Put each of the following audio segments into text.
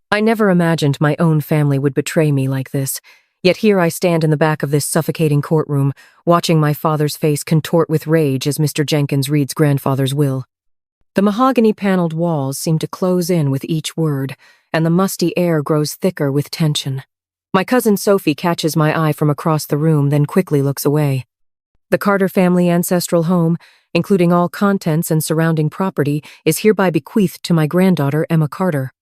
I never imagined my own family would betray me like this, yet here I stand in the back of this suffocating courtroom, watching my father's face contort with rage as Mr. Jenkins reads grandfather's will. The mahogany-paneled walls seem to close in with each word, and the musty air grows thicker with tension. My cousin Sophie catches my eye from across the room, then quickly looks away. The Carter family ancestral home, including all contents and surrounding property, is hereby bequeathed to my granddaughter, Emma Carter.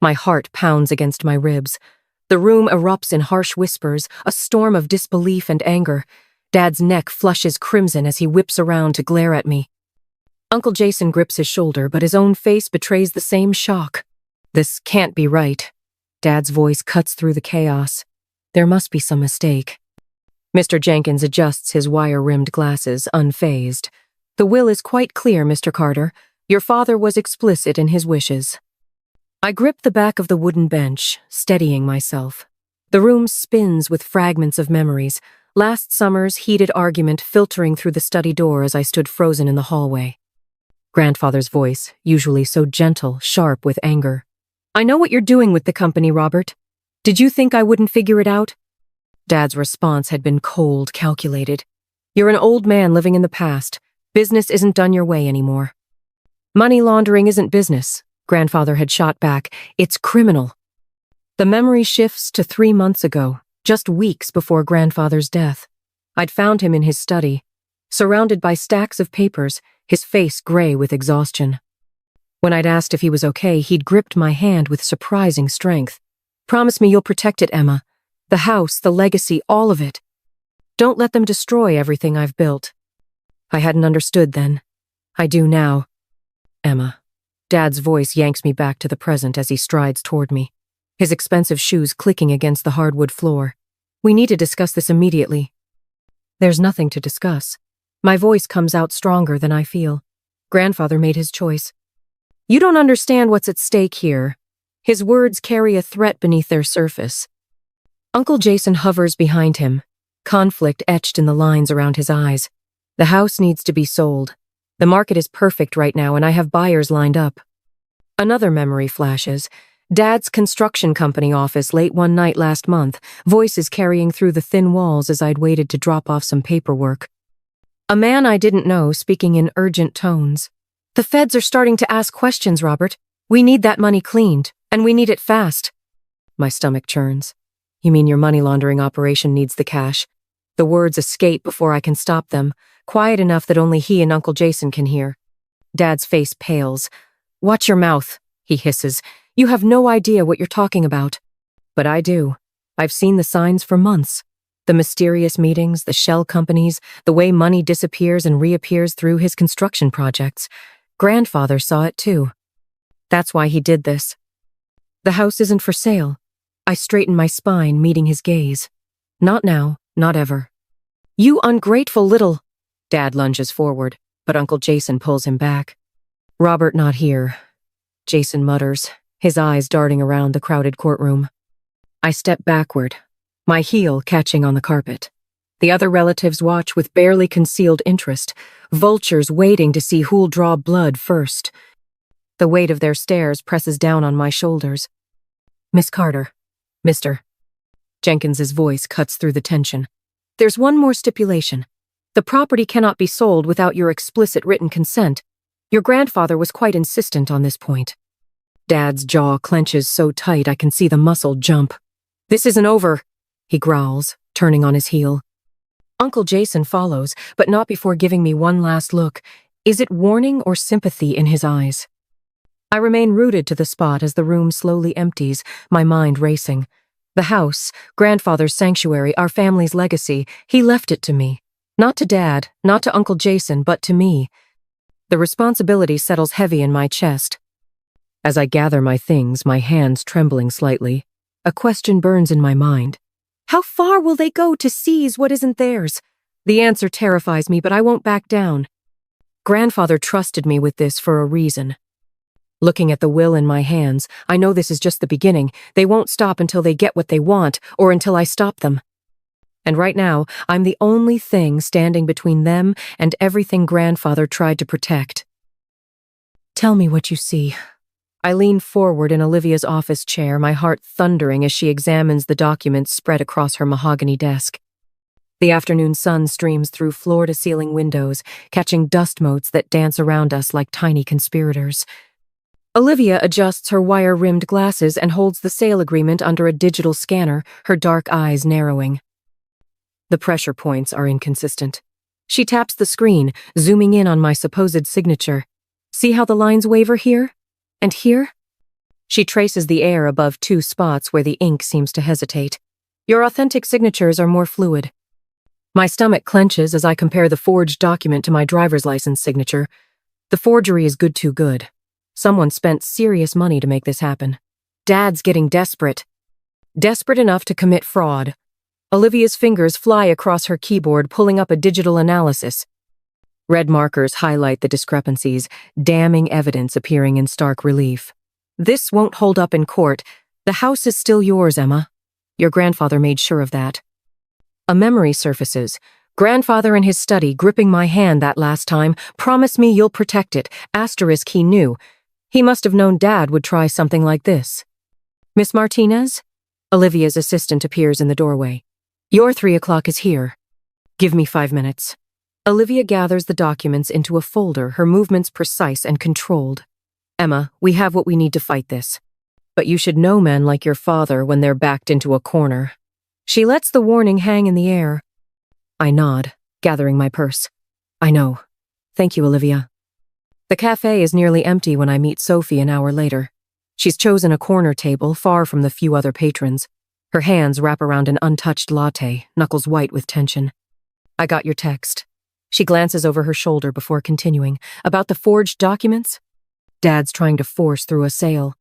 My heart pounds against my ribs. The room erupts in harsh whispers, a storm of disbelief and anger. Dad's neck flushes crimson as he whips around to glare at me. Uncle Jason grips his shoulder, but his own face betrays the same shock. This can't be right. Dad's voice cuts through the chaos. There must be some mistake. Mr. Jenkins adjusts his wire-rimmed glasses, unfazed. The will is quite clear, Mr. Carter. Your father was explicit in his wishes. I grip the back of the wooden bench, steadying myself. The room spins with fragments of memories, last summer's heated argument filtering through the study door as I stood frozen in the hallway. Grandfather's voice, usually so gentle, sharp with anger. I know what you're doing with the company, Robert. Did you think I wouldn't figure it out? Dad's response had been cold, calculated. You're an old man living in the past. Business isn't done your way anymore. Money laundering isn't business. Grandfather had shot back. It's criminal. The memory shifts to 3 months ago, just weeks before grandfather's death. I'd found him in his study, surrounded by stacks of papers, his face gray with exhaustion. When I'd asked if he was okay, he'd gripped my hand with surprising strength. Promise me you'll protect it, Emma. The house, the legacy, all of it. Don't let them destroy everything I've built. I hadn't understood then. I do now. Emma. Dad's voice yanks me back to the present as he strides toward me, his expensive shoes clicking against the hardwood floor. We need to discuss this immediately. There's nothing to discuss. My voice comes out stronger than I feel. Grandfather made his choice. You don't understand what's at stake here. His words carry a threat beneath their surface. Uncle Jason hovers behind him, conflict etched in the lines around his eyes. The house needs to be sold. The market is perfect right now, and I have buyers lined up. Another memory flashes. Dad's construction company office late one night last month, voices carrying through the thin walls as I'd waited to drop off some paperwork. A man I didn't know speaking in urgent tones. The feds are starting to ask questions, Robert. We need that money cleaned, and we need it fast. My stomach churns. You mean your money laundering operation needs the cash? The words escape before I can stop them, quiet enough that only he and Uncle Jason can hear. Dad's face pales. Watch your mouth, he hisses. You have no idea what you're talking about. But I do. I've seen the signs for months. The mysterious meetings, the shell companies, the way money disappears and reappears through his construction projects. Grandfather saw it too. That's why he did this. The house isn't for sale. I straighten my spine, meeting his gaze. Not now, not ever. You ungrateful little... Dad lunges forward, but Uncle Jason pulls him back. Robert not here, Jason mutters, his eyes darting around the crowded courtroom. I step backward, my heel catching on the carpet. The other relatives watch with barely concealed interest, vultures waiting to see who'll draw blood first. The weight of their stares presses down on my shoulders. Miss Carter, Mr. Jenkins's voice cuts through the tension. There's one more stipulation. The property cannot be sold without your explicit written consent. Your grandfather was quite insistent on this point. Dad's jaw clenches so tight I can see the muscle jump. This isn't over, he growls, turning on his heel. Uncle Jason follows, but not before giving me one last look. Is it warning or sympathy in his eyes? I remain rooted to the spot as the room slowly empties, my mind racing. The house, grandfather's sanctuary, our family's legacy, he left it to me. Not to Dad, not to Uncle Jason, but to me. The responsibility settles heavy in my chest. As I gather my things, my hands trembling slightly, a question burns in my mind. How far will they go to seize what isn't theirs? The answer terrifies me, but I won't back down. Grandfather trusted me with this for a reason. Looking at the will in my hands, I know this is just the beginning. They won't stop until they get what they want, or until I stop them. And right now, I'm the only thing standing between them and everything Grandfather tried to protect. Tell me what you see. I lean forward in Olivia's office chair, my heart thundering as she examines the documents spread across her mahogany desk. The afternoon sun streams through floor-to-ceiling windows, catching dust motes that dance around us like tiny conspirators. Olivia adjusts her wire-rimmed glasses and holds the sale agreement under a digital scanner, her dark eyes narrowing. The pressure points are inconsistent. She taps the screen, zooming in on my supposed signature. See how the lines waver here? And here? She traces the air above two spots where the ink seems to hesitate. Your authentic signatures are more fluid. My stomach clenches as I compare the forged document to my driver's license signature. The forgery is too good. Someone spent serious money to make this happen. Dad's getting desperate. Desperate enough to commit fraud. Olivia's fingers fly across her keyboard, pulling up a digital analysis. Red markers highlight the discrepancies, damning evidence appearing in stark relief. This won't hold up in court. The house is still yours, Emma. Your grandfather made sure of that. A memory surfaces. Grandfather in his study, gripping my hand that last time. Promise me you'll protect it. Asterisk he knew. He must have known Dad would try something like this. Miss Martinez? Olivia's assistant appears in the doorway. Your 3 o'clock is here. Give me 5 minutes. Olivia gathers the documents into a folder, her movements precise and controlled. Emma, we have what we need to fight this. But you should know men like your father when they're backed into a corner. She lets the warning hang in the air. I nod, gathering my purse. I know. Thank you, Olivia. The cafe is nearly empty when I meet Sophie an hour later. She's chosen a corner table, far from the few other patrons. Her hands wrap around an untouched latte, knuckles white with tension. I got your text. She glances over her shoulder before continuing. About the forged documents? Dad's trying to force through a sale.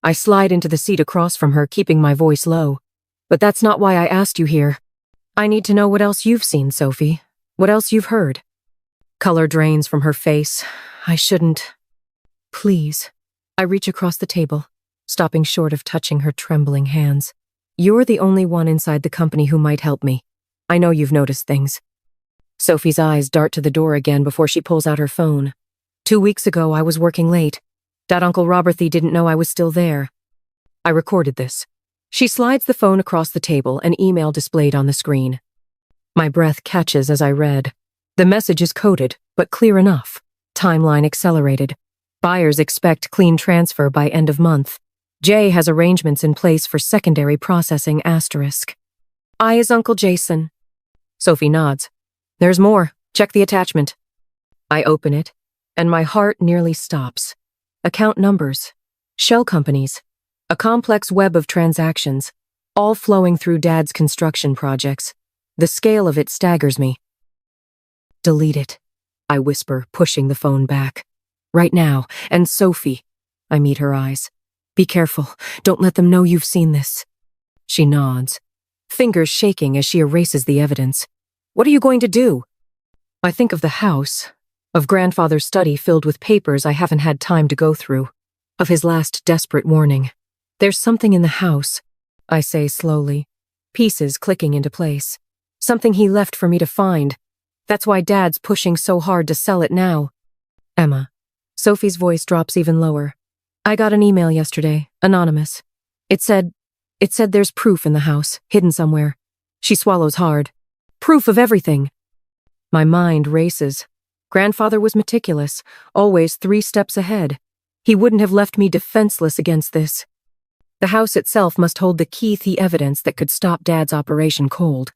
I slide into the seat across from her, keeping my voice low. But that's not why I asked you here. I need to know what else you've seen, Sophie. What else you've heard. Color drains from her face. I shouldn't. Please. I reach across the table, stopping short of touching her trembling hands. You're the only one inside the company who might help me. I know you've noticed things. Sophie's eyes dart to the door again before she pulls out her phone. 2 weeks ago, I was working late. Dad Uncle Roberthy didn't know I was still there. I recorded this. She slides the phone across the table, an email displayed on the screen. My breath catches as I read. The message is coded, but clear enough. Timeline accelerated. Buyers expect clean transfer by end of month. Jay has arrangements in place for secondary processing asterisk. I is Uncle Jason. Sophie nods. There's more. Check the attachment. I open it, and my heart nearly stops. Account numbers. Shell companies. A complex web of transactions, all flowing through Dad's construction projects. The scale of it staggers me. Delete it, I whisper, pushing the phone back. Right now, and Sophie. I meet her eyes. Be careful, don't let them know you've seen this. She nods, fingers shaking as she erases the evidence. What are you going to do? I think of the house, of Grandfather's study filled with papers I haven't had time to go through, of his last desperate warning. There's something in the house, I say slowly, pieces clicking into place. Something he left for me to find. That's why Dad's pushing so hard to sell it now. Emma. Sophie's voice drops even lower. I got an email yesterday, anonymous. It said there's proof in the house, hidden somewhere. She swallows hard. Proof of everything. My mind races. Grandfather was meticulous, always 3 steps ahead. He wouldn't have left me defenseless against this. The house itself must hold the key evidence that could stop Dad's operation cold.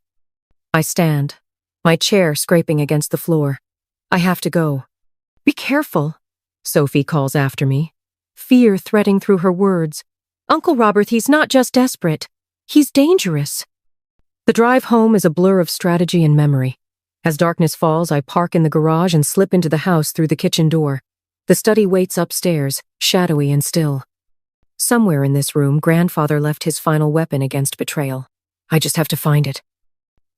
I stand, my chair scraping against the floor. I have to go. Be careful, Sophie calls after me, fear threading through her words. Uncle Robert, he's not just desperate. He's dangerous. The drive home is a blur of strategy and memory. As darkness falls, I park in the garage and slip into the house through the kitchen door. The study waits upstairs, shadowy and still. Somewhere in this room, Grandfather left his final weapon against betrayal. I just have to find it.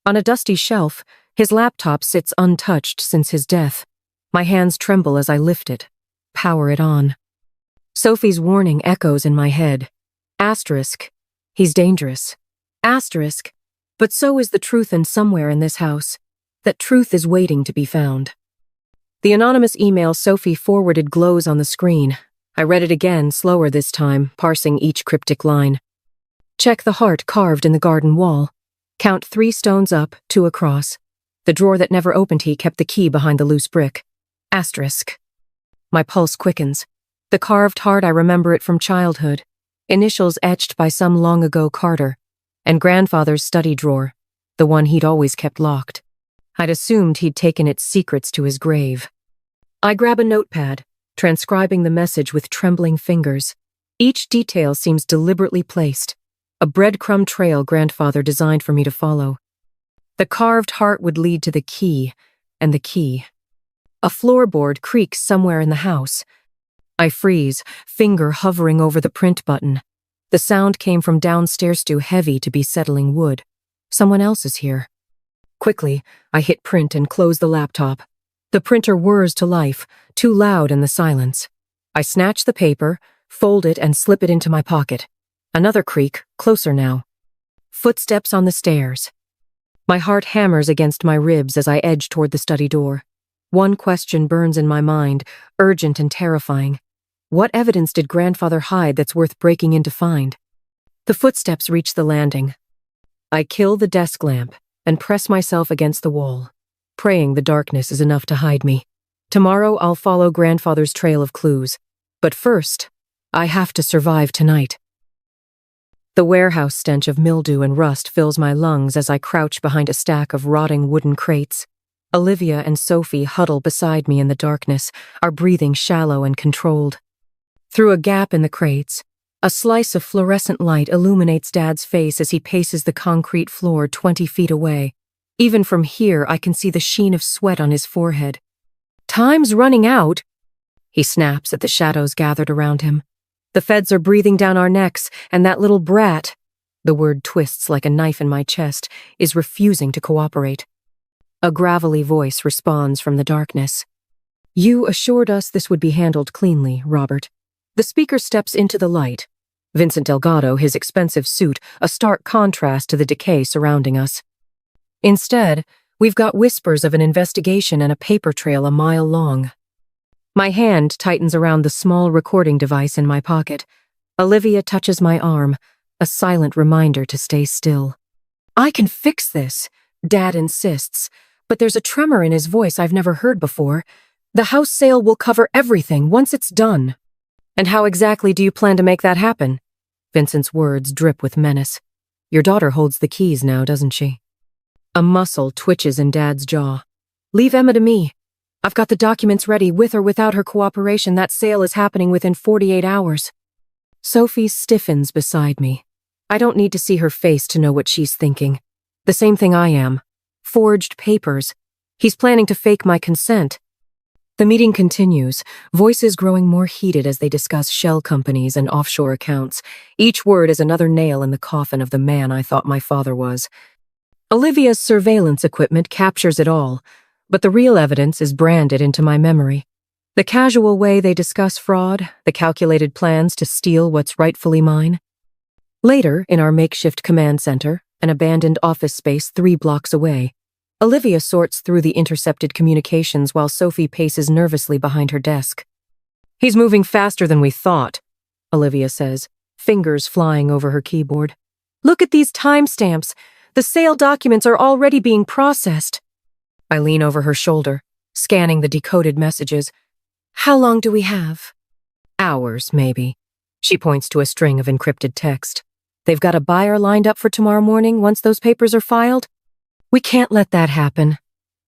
On a dusty shelf, his laptop sits untouched since his death. My hands tremble as I lift it, power it on. Sophie's warning echoes in my head. Asterisk. He's dangerous. Asterisk. But so is the truth, and somewhere in this house, that truth is waiting to be found. The anonymous email Sophie forwarded glows on the screen. I read it again, slower this time, parsing each cryptic line. Check the heart carved in the garden wall. Count 3 stones up, 2 across. The drawer that never opened he kept the key behind the loose brick. Asterisk. My pulse quickens. The carved heart, I remember it from childhood. Initials etched by some long-ago Carter. And grandfather's study drawer, the one he'd always kept locked. I'd assumed he'd taken its secrets to his grave. I grab a notepad, transcribing the message with trembling fingers. Each detail seems deliberately placed. A breadcrumb trail grandfather designed for me to follow. The carved heart would lead to the key, and the key. A floorboard creaks somewhere in the house. I freeze, finger hovering over the print button. The sound came from downstairs, too heavy to be settling wood. Someone else is here. Quickly, I hit print and close the laptop. The printer whirs to life, too loud in the silence. I snatch the paper, fold it, and slip it into my pocket. Another creak, closer now. Footsteps on the stairs. My heart hammers against my ribs as I edge toward the study door. One question burns in my mind, urgent and terrifying. What evidence did grandfather hide that's worth breaking in to find? The footsteps reach the landing. I kill the desk lamp and press myself against the wall, praying the darkness is enough to hide me. Tomorrow I'll follow grandfather's trail of clues. But first, I have to survive tonight. The warehouse stench of mildew and rust fills my lungs as I crouch behind a stack of rotting wooden crates. Olivia and Sophie huddle beside me in the darkness, our breathing shallow and controlled. Through a gap in the crates, a slice of fluorescent light illuminates Dad's face as he paces the concrete floor 20 feet away. Even from here, I can see the sheen of sweat on his forehead. "Time's running out," he snaps at the shadows gathered around him. "The feds are breathing down our necks, and that little brat," the word twists like a knife in my chest, "is refusing to cooperate." A gravelly voice responds from the darkness. "You assured us this would be handled cleanly, Robert." The speaker steps into the light. Vincent Delgado, his expensive suit, a stark contrast to the decay surrounding us. Instead, we've got whispers of an investigation and a paper trail a mile long. My hand tightens around the small recording device in my pocket. Olivia touches my arm, a silent reminder to stay still. "I can fix this," Dad insists, but there's a tremor in his voice I've never heard before. "The house sale will cover everything once it's done." "And how exactly do you plan to make that happen?" Vincent's words drip with menace. "Your daughter holds the keys now, doesn't she?" A muscle twitches in Dad's jaw. "Leave Emma to me. I've got the documents ready. With or without her cooperation, that sale is happening within 48 hours. Sophie stiffens beside me. I don't need to see her face to know what she's thinking. The same thing I am. Forged papers. He's planning to fake my consent. The meeting continues, voices growing more heated as they discuss shell companies and offshore accounts. Each word is another nail in the coffin of the man I thought my father was. Olivia's surveillance equipment captures it all, but the real evidence is branded into my memory. The casual way they discuss fraud, the calculated plans to steal what's rightfully mine. Later, in our makeshift command center, an abandoned office space 3 blocks away, Olivia sorts through the intercepted communications while Sophie paces nervously behind her desk. "He's moving faster than we thought," Olivia says, fingers flying over her keyboard. "Look at these timestamps. The sale documents are already being processed." I lean over her shoulder, scanning the decoded messages. "How long do we have?" "Hours, maybe." She points to a string of encrypted text. "They've got a buyer lined up for tomorrow morning once those papers are filed." "We can't let that happen."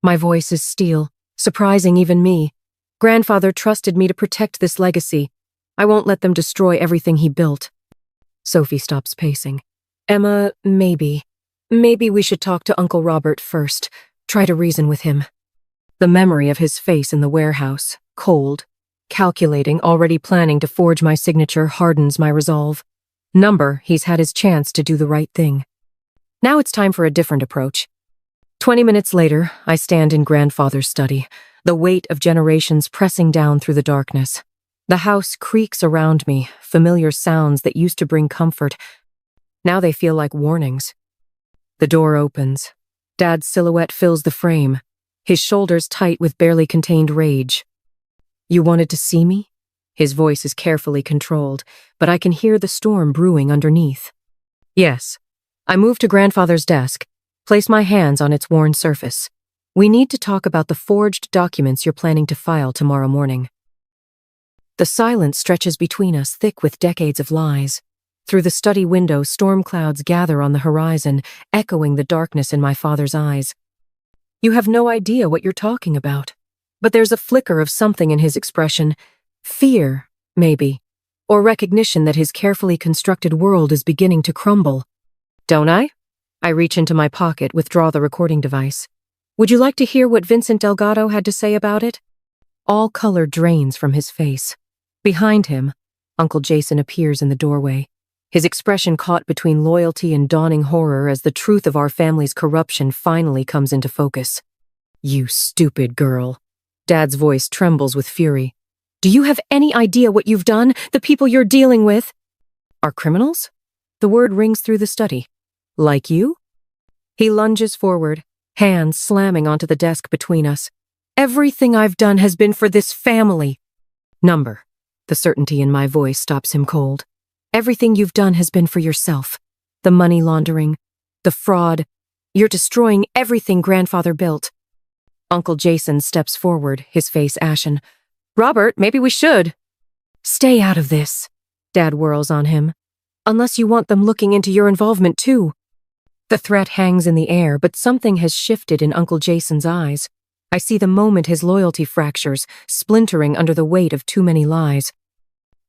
My voice is steel, surprising even me. Grandfather trusted me to protect this legacy. I won't let them destroy everything he built. Sophie stops pacing. "Emma, maybe we should talk to Uncle Robert first. Try to reason with him." The memory of his face in the warehouse, cold, calculating, already planning to forge my signature, hardens my resolve. He's had his chance to do the right thing. Now it's time for a different approach. 20 minutes later, I stand in grandfather's study, the weight of generations pressing down through the darkness. The house creaks around me, familiar sounds that used to bring comfort. Now they feel like warnings. The door opens. Dad's silhouette fills the frame, his shoulders tight with barely contained rage. "You wanted to see me?" His voice is carefully controlled, but I can hear the storm brewing underneath. Yes. I move to grandfather's desk, place my hands on its worn surface. We need to talk about the forged documents you're planning to file tomorrow morning. The silence stretches between us, thick with decades of lies. Through the study window, storm clouds gather on the horizon, echoing the darkness in my father's eyes. You have no idea what you're talking about. But there's a flicker of something in his expression. Fear, maybe. Or recognition that his carefully constructed world is beginning to crumble. Don't I? I reach into my pocket, withdraw the recording device. Would you like to hear what Vincent Delgado had to say about it? All color drains from his face. Behind him, Uncle Jason appears in the doorway, his expression caught between loyalty and dawning horror as the truth of our family's corruption finally comes into focus. You stupid girl. Dad's voice trembles with fury. Do you have any idea what you've done? The people you're dealing with are criminals? The word rings through the study. Like you? He lunges forward, hands slamming onto the desk between us. Everything I've done has been for this family. Number. The certainty in my voice stops him cold. Everything you've done has been for yourself. The money laundering, the fraud. You're destroying everything grandfather built. Uncle Jason steps forward, his face ashen. Robert, maybe we should. Stay out of this. Dad whirls on him. Unless you want them looking into your involvement too. The threat hangs in the air, but something has shifted in Uncle Jason's eyes. I see the moment his loyalty fractures, splintering under the weight of too many lies.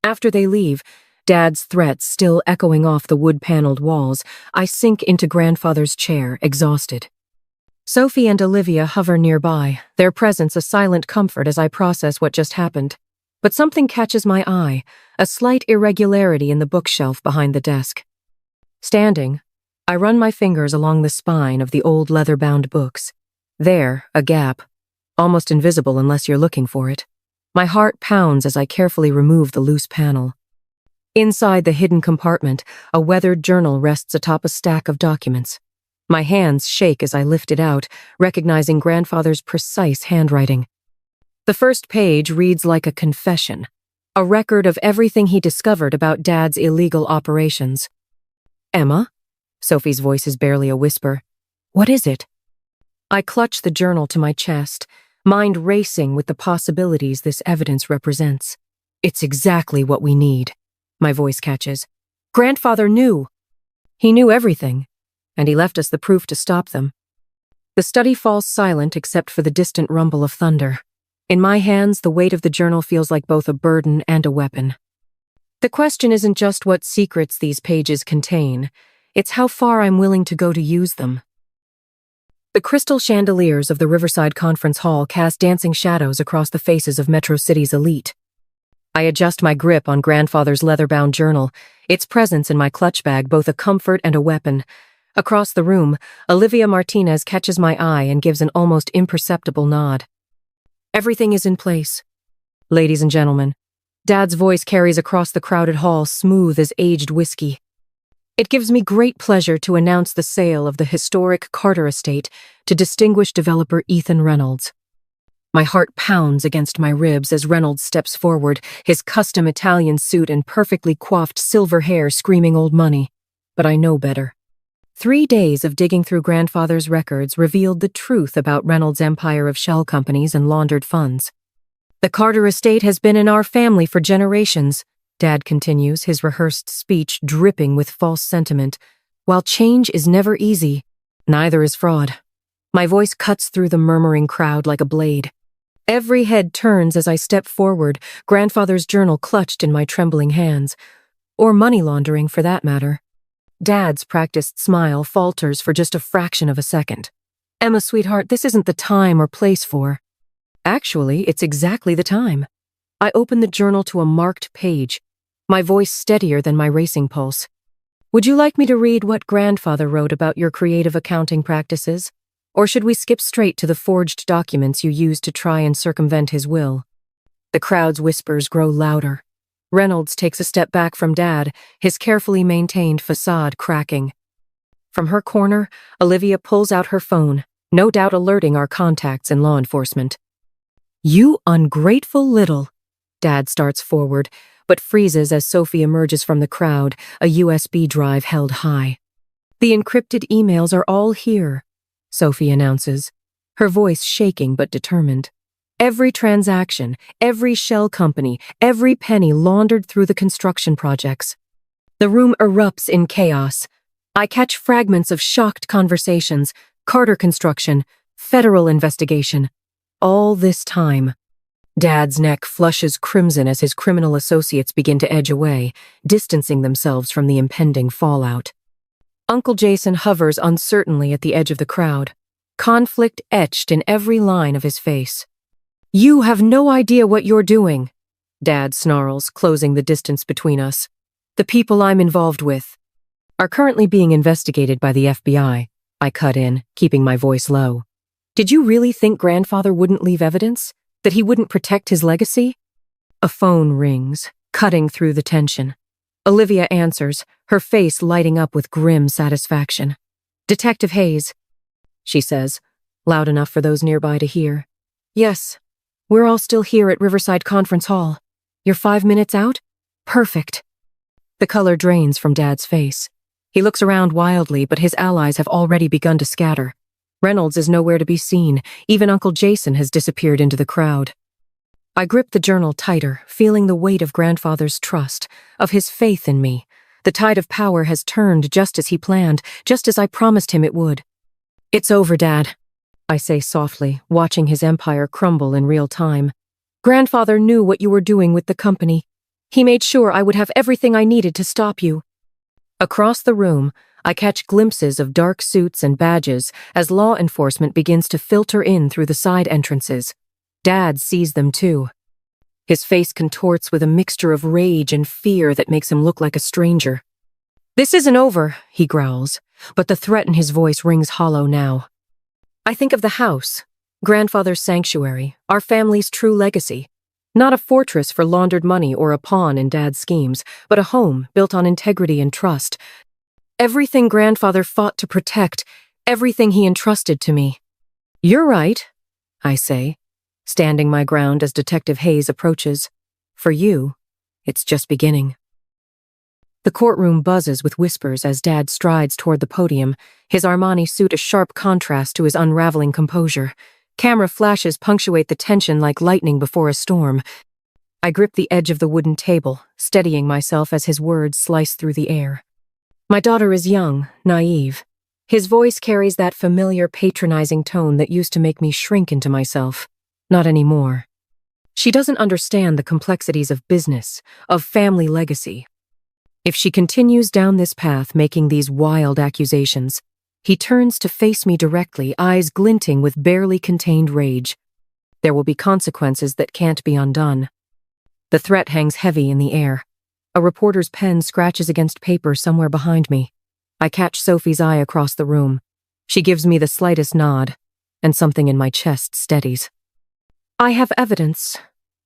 After they leave, Dad's threats still echoing off the wood-paneled walls, I sink into grandfather's chair, exhausted. Sophie and Olivia hover nearby, their presence a silent comfort as I process what just happened. But something catches my eye, a slight irregularity in the bookshelf behind the desk. Standing, I run my fingers along the spine of the old leather-bound books. There, a gap, almost invisible unless you're looking for it. My heart pounds as I carefully remove the loose panel. Inside the hidden compartment, a weathered journal rests atop a stack of documents. My hands shake as I lift it out, recognizing grandfather's precise handwriting. The first page reads like a confession, a record of everything he discovered about Dad's illegal operations. Emma? Sophie's voice is barely a whisper. What is it? I clutch the journal to my chest, mind racing with the possibilities this evidence represents. It's exactly what we need. My voice catches. Grandfather knew. He knew everything, and he left us the proof to stop them. The study falls silent except for the distant rumble of thunder. In my hands, the weight of the journal feels like both a burden and a weapon. The question isn't just what secrets these pages contain, it's how far I'm willing to go to use them. The crystal chandeliers of the Riverside Conference Hall cast dancing shadows across the faces of Metro City's elite. I adjust my grip on grandfather's leather-bound journal, its presence in my clutch bag both a comfort and a weapon. Across the room, Olivia Martinez catches my eye and gives an almost imperceptible nod. Everything is in place. Ladies and gentlemen, Dad's voice carries across the crowded hall, smooth as aged whiskey. It gives me great pleasure to announce the sale of the historic Carter estate to distinguished developer Ethan Reynolds. My heart pounds against my ribs as Reynolds steps forward, his custom Italian suit and perfectly coiffed silver hair screaming old money. But I know better. 3 days of digging through grandfather's records revealed the truth about Reynolds' empire of shell companies and laundered funds. The Carter estate has been in our family for generations, Dad continues, his rehearsed speech dripping with false sentiment. While change is never easy, neither is fraud. My voice cuts through the murmuring crowd like a blade. Every head turns as I step forward, grandfather's journal clutched in my trembling hands. Or money laundering, for that matter. Dad's practiced smile falters for just a fraction of a second. Emma, sweetheart, this isn't the time or place for. Actually, it's exactly the time. I open the journal to a marked page, my voice steadier than my racing pulse. Would you like me to read what grandfather wrote about your creative accounting practices? Or should we skip straight to the forged documents you used to try and circumvent his will? The crowd's whispers grow louder. Reynolds takes a step back from Dad, his carefully maintained facade cracking. From her corner, Olivia pulls out her phone, no doubt alerting our contacts in law enforcement. You ungrateful little. Dad starts forward, but freezes as Sophie emerges from the crowd, a USB drive held high. The encrypted emails are all here, Sophie announces, her voice shaking but determined. Every transaction, every shell company, every penny laundered through the construction projects. The room erupts in chaos. I catch fragments of shocked conversations, Carter construction, federal investigation. All this time. Dad's neck flushes crimson as his criminal associates begin to edge away, distancing themselves from the impending fallout. Uncle Jason hovers uncertainly at the edge of the crowd, conflict etched in every line of his face. "You have no idea what you're doing," Dad snarls, closing the distance between us. "The people I'm involved with are currently being investigated by the FBI, I cut in, keeping my voice low. Did you really think Grandfather wouldn't leave evidence? That he wouldn't protect his legacy? A phone rings, cutting through the tension. Olivia answers, her face lighting up with grim satisfaction. "Detective Hayes," she says, loud enough for those nearby to hear. "Yes, we're all still here at Riverside Conference Hall. You're 5 minutes out? Perfect." The color drains from Dad's face. He looks around wildly, but his allies have already begun to scatter. Reynolds is nowhere to be seen. Even Uncle Jason has disappeared into the crowd. I grip the journal tighter, feeling the weight of Grandfather's trust, of his faith in me. The tide of power has turned just as he planned, just as I promised him it would. "It's over, Dad," I say softly, watching his empire crumble in real time. "Grandfather knew what you were doing with the company. He made sure I would have everything I needed to stop you." Across the room, I catch glimpses of dark suits and badges as law enforcement begins to filter in through the side entrances. Dad sees them too. His face contorts with a mixture of rage and fear that makes him look like a stranger. "This isn't over," he growls, but the threat in his voice rings hollow now. I think of the house, Grandfather's sanctuary, our family's true legacy. Not a fortress for laundered money or a pawn in Dad's schemes, but a home built on integrity and trust. Everything Grandfather fought to protect, everything he entrusted to me. "You're right," I say, standing my ground as Detective Hayes approaches. "For you, it's just beginning." The courtroom buzzes with whispers as Dad strides toward the podium, his Armani suit a sharp contrast to his unraveling composure. Camera flashes punctuate the tension like lightning before a storm. I grip the edge of the wooden table, steadying myself as his words slice through the air. My daughter is young, naive. His voice carries that familiar, patronizing tone that used to make me shrink into myself. Not anymore. She doesn't understand the complexities of business, of family legacy. If she continues down this path making these wild accusations, he turns to face me directly, eyes glinting with barely contained rage. There will be consequences that can't be undone. The threat hangs heavy in the air. A reporter's pen scratches against paper somewhere behind me. I catch Sophie's eye across the room. She gives me the slightest nod, and something in my chest steadies. "I have evidence,"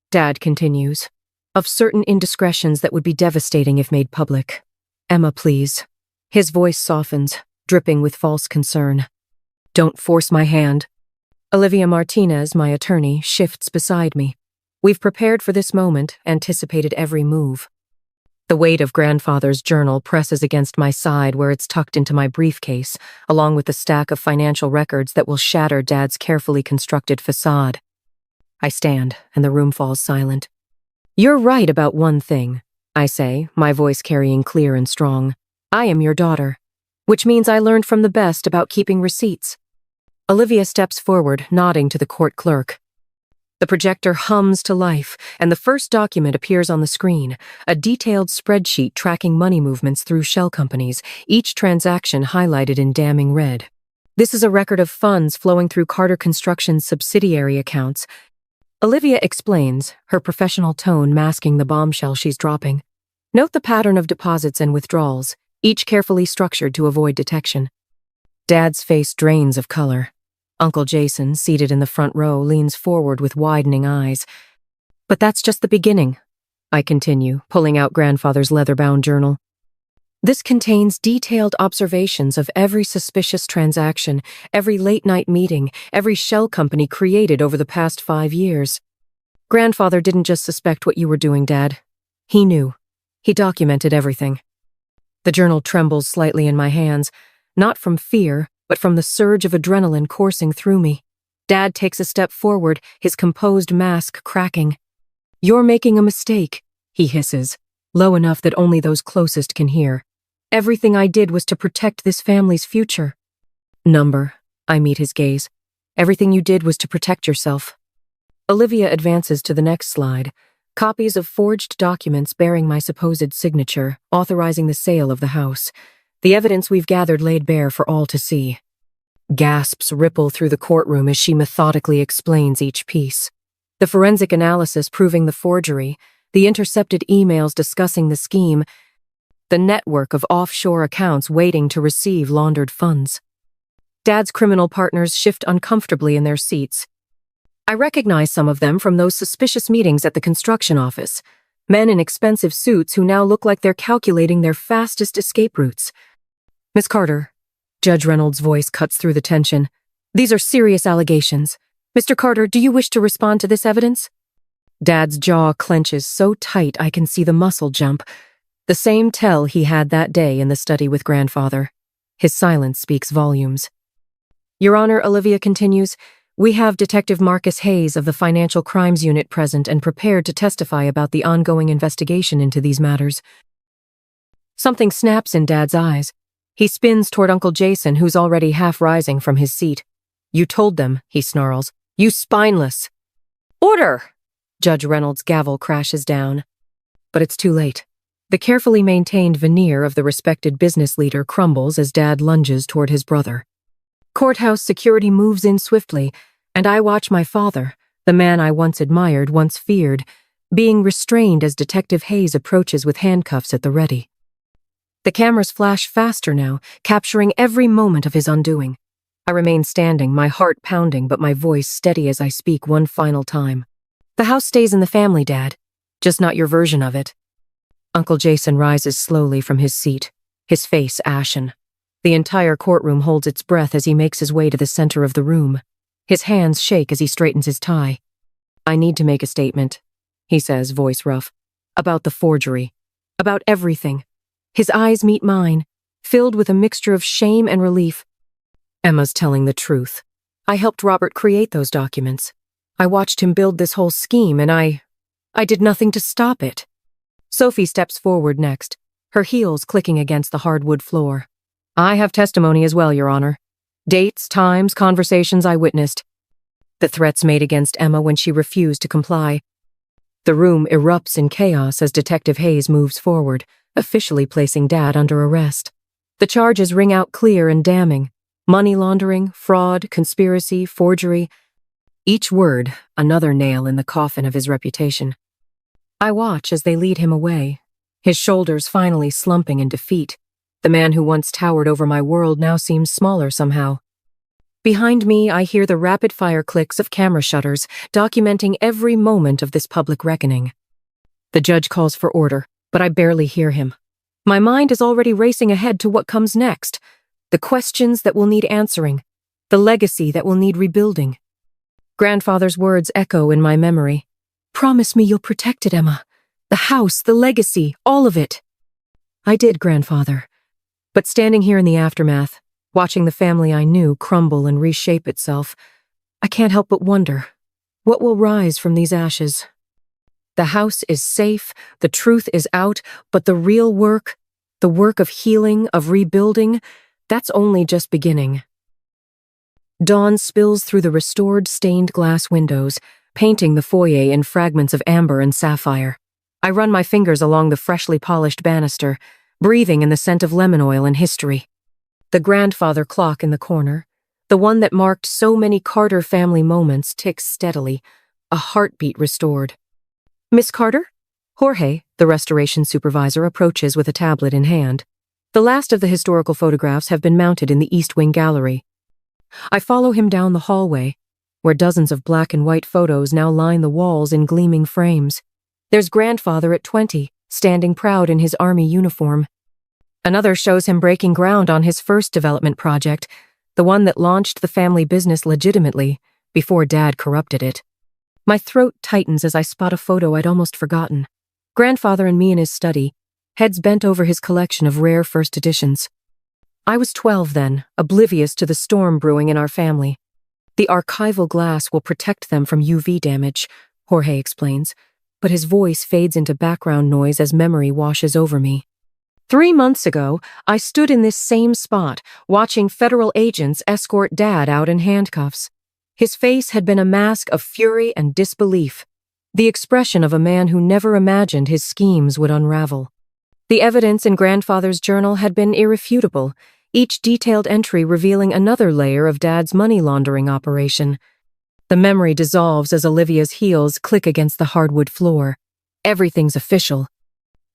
Dad continues, "of certain indiscretions that would be devastating if made public. Emma, please." His voice softens, dripping with false concern. "Don't force my hand." Olivia Martinez, my attorney, shifts beside me. We've prepared for this moment, anticipated every move. The weight of Grandfather's journal presses against my side where it's tucked into my briefcase, along with the stack of financial records that will shatter Dad's carefully constructed facade. I stand, and the room falls silent. "You're right about one thing," I say, my voice carrying clear and strong. "I am your daughter, which means I learned from the best about keeping receipts." Olivia steps forward, nodding to the court clerk. The projector hums to life, and the first document appears on the screen, a detailed spreadsheet tracking money movements through shell companies, each transaction highlighted in damning red. This is a record of funds flowing through Carter Construction's subsidiary accounts. Olivia explains, her professional tone masking the bombshell she's dropping. Note the pattern of deposits and withdrawals, each carefully structured to avoid detection. Dad's face drains of color. Uncle Jason, seated in the front row, leans forward with widening eyes. "But that's just the beginning," I continue, pulling out Grandfather's leather-bound journal. "This contains detailed observations of every suspicious transaction, every late-night meeting, every shell company created over the past 5 years." Grandfather didn't just suspect what you were doing, Dad. He knew. He documented everything. The journal trembles slightly in my hands, not from fear, but from the surge of adrenaline coursing through me. Dad takes a step forward, his composed mask cracking. "You're making a mistake," he hisses, low enough that only those closest can hear. "Everything I did was to protect this family's future." "Number," I meet his gaze. "Everything you did was to protect yourself." Olivia advances to the next slide. Copies of forged documents bearing my supposed signature, authorizing the sale of the house. The evidence we've gathered laid bare for all to see. Gasps ripple through the courtroom as she methodically explains each piece. The forensic analysis proving the forgery, the intercepted emails discussing the scheme, the network of offshore accounts waiting to receive laundered funds. Dad's criminal partners shift uncomfortably in their seats. I recognize some of them from those suspicious meetings at the construction office. Men in expensive suits who now look like they're calculating their fastest escape routes. "Miss Carter," Judge Reynolds' voice cuts through the tension. "These are serious allegations. Mr. Carter, do you wish to respond to this evidence?" Dad's jaw clenches so tight I can see the muscle jump. The same tell he had that day in the study with Grandfather. His silence speaks volumes. "Your Honor," Olivia continues, "we have Detective Marcus Hayes of the Financial Crimes Unit present and prepared to testify about the ongoing investigation into these matters." Something snaps in Dad's eyes. He spins toward Uncle Jason, who's already half rising from his seat. "You told them," he snarls. "You spineless." "Order!" Judge Reynolds' gavel crashes down. But it's too late. The carefully maintained veneer of the respected business leader crumbles as Dad lunges toward his brother. Courthouse security moves in swiftly, and I watch my father, the man I once admired, once feared, being restrained as Detective Hayes approaches with handcuffs at the ready. The cameras flash faster now, capturing every moment of his undoing. I remain standing, my heart pounding, but my voice steady as I speak one final time. "The house stays in the family, Dad. Just not your version of it." Uncle Jason rises slowly from his seat, his face ashen. The entire courtroom holds its breath as he makes his way to the center of the room. His hands shake as he straightens his tie. "I need to make a statement," he says, voice rough, "about the forgery, about everything." His eyes meet mine, filled with a mixture of shame and relief. "Emma's telling the truth. I helped Robert create those documents. I watched him build this whole scheme, and I did nothing to stop it." Sophie steps forward next, her heels clicking against the hardwood floor. "I have testimony as well, Your Honor. Dates, times, conversations I witnessed. The threats made against Emma when she refused to comply." The room erupts in chaos as Detective Hayes moves forward, officially placing Dad under arrest. The charges ring out clear and damning. Money laundering, fraud, conspiracy, forgery. Each word, another nail in the coffin of his reputation. I watch as they lead him away, his shoulders finally slumping in defeat. The man who once towered over my world now seems smaller somehow. Behind me, I hear the rapid-fire clicks of camera shutters, documenting every moment of this public reckoning. The judge calls for order, but I barely hear him. My mind is already racing ahead to what comes next. The questions that will need answering. The legacy that will need rebuilding. Grandfather's words echo in my memory. "Promise me you'll protect it, Emma. The house, the legacy, all of it." I did, Grandfather. But standing here in the aftermath, watching the family I knew crumble and reshape itself, I can't help but wonder, what will rise from these ashes? The house is safe, the truth is out, but the real work, the work of healing, of rebuilding, that's only just beginning. Dawn spills through the restored stained glass windows, painting the foyer in fragments of amber and sapphire. I run my fingers along the freshly polished banister, breathing in the scent of lemon oil and history. The grandfather clock in the corner, the one that marked so many Carter family moments, ticks steadily, a heartbeat restored. "Miss Carter?" Jorge, the restoration supervisor, approaches with a tablet in hand. The last of the historical photographs have been mounted in the East Wing gallery. I follow him down the hallway, where dozens of black and white photos now line the walls in gleaming frames. There's Grandfather at 20, standing proud in his army uniform. Another shows him breaking ground on his first development project, the one that launched the family business legitimately, before Dad corrupted it. My throat tightens as I spot a photo I'd almost forgotten. Grandfather and me in his study, heads bent over his collection of rare first editions. I was 12 then, oblivious to the storm brewing in our family. The archival glass will protect them from UV damage, Jorge explains, but his voice fades into background noise as memory washes over me. 3 months ago, I stood in this same spot, watching federal agents escort Dad out in handcuffs. His face had been a mask of fury and disbelief, the expression of a man who never imagined his schemes would unravel. The evidence in Grandfather's journal had been irrefutable, each detailed entry revealing another layer of Dad's money laundering operation. The memory dissolves as Olivia's heels click against the hardwood floor. Everything's official,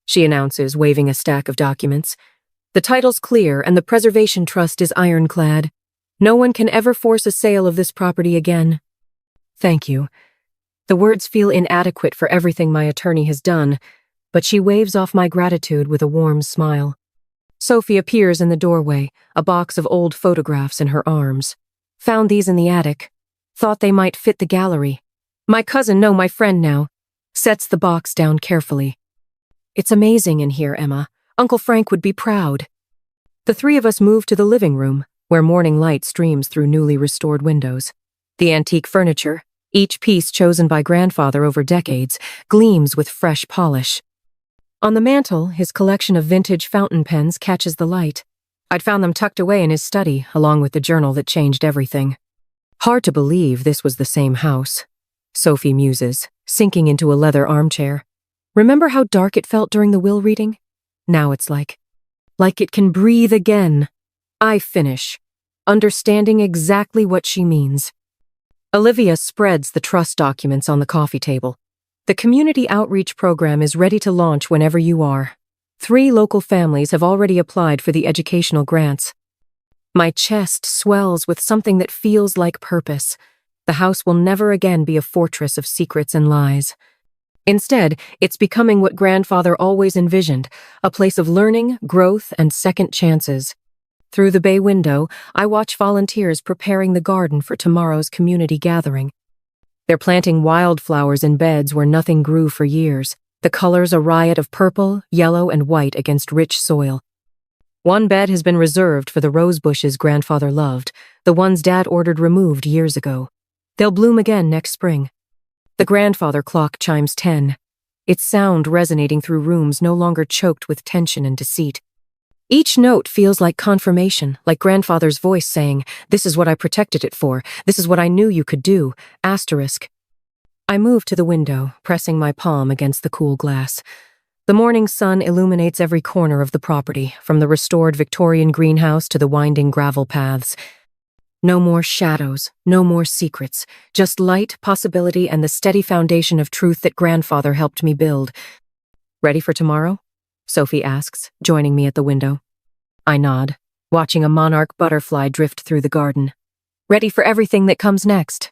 she announces, waving a stack of documents. The title's clear and the preservation trust is ironclad. No one can ever force a sale of this property again. Thank you. The words feel inadequate for everything my attorney has done, but she waves off my gratitude with a warm smile. Sophie appears in the doorway, a box of old photographs in her arms. Found these in the attic. Thought they might fit the gallery. My cousin, no, my friend now, sets the box down carefully. It's amazing in here, Emma. Uncle Frank would be proud. The three of us move to the living room, where morning light streams through newly restored windows. The antique furniture, each piece chosen by Grandfather over decades, gleams with fresh polish. On the mantel, his collection of vintage fountain pens catches the light. I'd found them tucked away in his study, along with the journal that changed everything. Hard to believe this was the same house, Sophie muses, sinking into a leather armchair. Remember how dark it felt during the will reading? Now it's like it can breathe again. I finish, understanding exactly what she means. Olivia spreads the trust documents on the coffee table. The community outreach program is ready to launch whenever you are. 3 local families have already applied for the educational grants. My chest swells with something that feels like purpose. The house will never again be a fortress of secrets and lies. Instead, it's becoming what Grandfather always envisioned, a place of learning, growth, and second chances. Through the bay window, I watch volunteers preparing the garden for tomorrow's community gathering. They're planting wildflowers in beds where nothing grew for years, the colors a riot of purple, yellow, and white against rich soil. One bed has been reserved for the rose bushes Grandfather loved, the ones Dad ordered removed years ago. They'll bloom again next spring. The Grandfather clock chimes 10, its sound resonating through rooms no longer choked with tension and deceit. Each note feels like confirmation, like Grandfather's voice saying, "This is what I protected it for. This is what I knew you could do." Asterisk. I move to the window, pressing my palm against the cool glass. The morning sun illuminates every corner of the property, from the restored Victorian greenhouse to the winding gravel paths. No more shadows, no more secrets, just light, possibility, and the steady foundation of truth that Grandfather helped me build. Ready for tomorrow? Sophie asks, joining me at the window. I nod, watching a monarch butterfly drift through the garden. Ready for everything that comes next.